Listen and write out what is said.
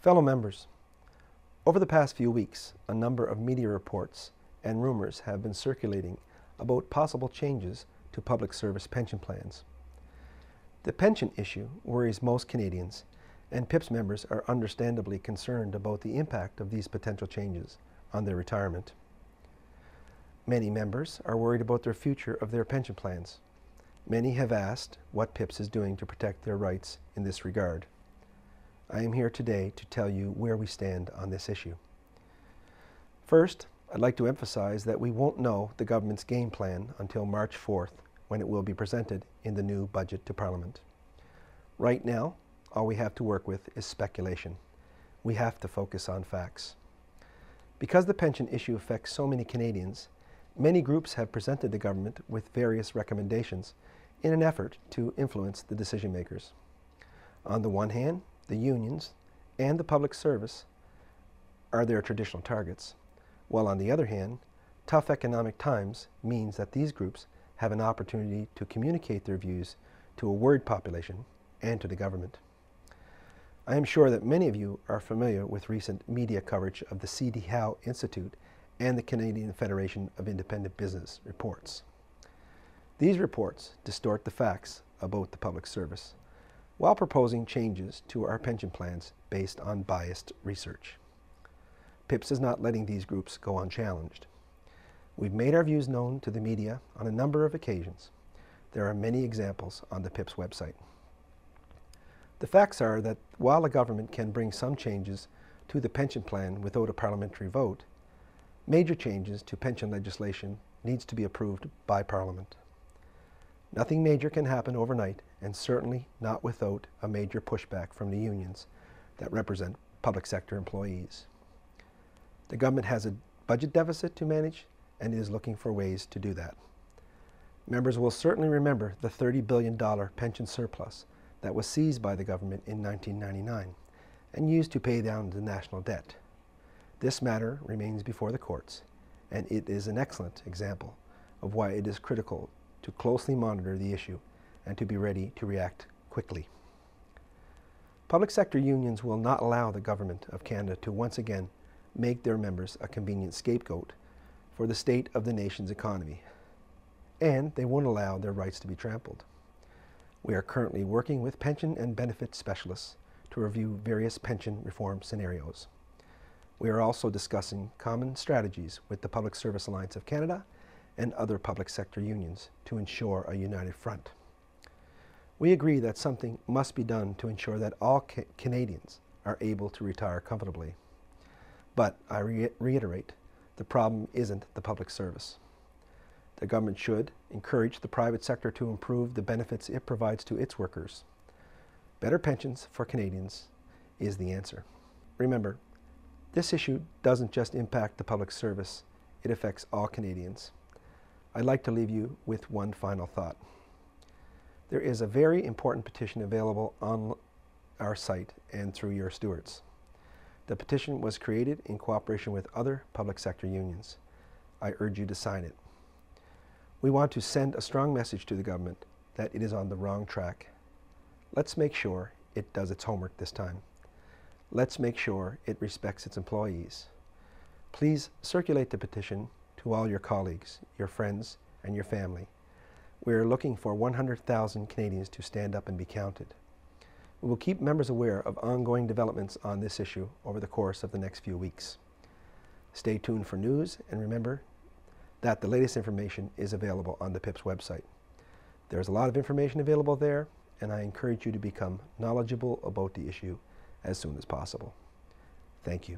Fellow members, over the past few weeks, a number of media reports and rumors have been circulating about possible changes to public service pension plans. The pension issue worries most Canadians, and PIPS members are understandably concerned about the impact of these potential changes on their retirement. Many members are worried about the future of their pension plans. Many have asked what PIPS is doing to protect their rights in this regard. I am here today to tell you where we stand on this issue. First, I'd like to emphasize that we won't know the government's game plan until March 4th, when it will be presented in the new budget to Parliament. Right now, all we have to work with is speculation. We have to focus on facts. Because the pension issue affects so many Canadians, many groups have presented the government with various recommendations in an effort to influence the decision makers. On the one hand, the unions and the public service are their traditional targets, while on the other hand, tough economic times means that these groups have an opportunity to communicate their views to a worried population and to the government. I am sure that many of you are familiar with recent media coverage of the C.D. Howe Institute and the Canadian Federation of Independent Business reports. These reports distort the facts about the public service, while proposing changes to our pension plans based on biased research. PIPS is not letting these groups go unchallenged. We've made our views known to the media on a number of occasions. There are many examples on the PIPS website. The facts are that while the government can bring some changes to the pension plan without a parliamentary vote, major changes to pension legislation needs to be approved by Parliament. Nothing major can happen overnight, and certainly not without a major pushback from the unions that represent public sector employees. The government has a budget deficit to manage and is looking for ways to do that. Members will certainly remember the $30 billion pension surplus that was seized by the government in 1999 and used to pay down the national debt. This matter remains before the courts, and it is an excellent example of why it is critical to closely monitor the issue and to be ready to react quickly. Public sector unions will not allow the Government of Canada to once again make their members a convenient scapegoat for the state of the nation's economy, and they won't allow their rights to be trampled. We are currently working with pension and benefit specialists to review various pension reform scenarios. We are also discussing common strategies with the Public Service Alliance of Canada and other public sector unions to ensure a united front. We agree that something must be done to ensure that all Canadians are able to retire comfortably. But I reiterate, the problem isn't the public service. The government should encourage the private sector to improve the benefits it provides to its workers. Better pensions for Canadians is the answer. Remember, this issue doesn't just impact the public service, it affects all Canadians. I'd like to leave you with one final thought. There is a very important petition available on our site and through your stewards. The petition was created in cooperation with other public sector unions. I urge you to sign it. We want to send a strong message to the government that it is on the wrong track. Let's make sure it does its homework this time. Let's make sure it respects its employees. Please circulate the petition to all your colleagues, your friends, and your family. We are looking for 100,000 Canadians to stand up and be counted. We will keep members aware of ongoing developments on this issue over the course of the next few weeks. Stay tuned for news, and remember that the latest information is available on the PIPS website. There's a lot of information available there, and I encourage you to become knowledgeable about the issue as soon as possible. Thank you.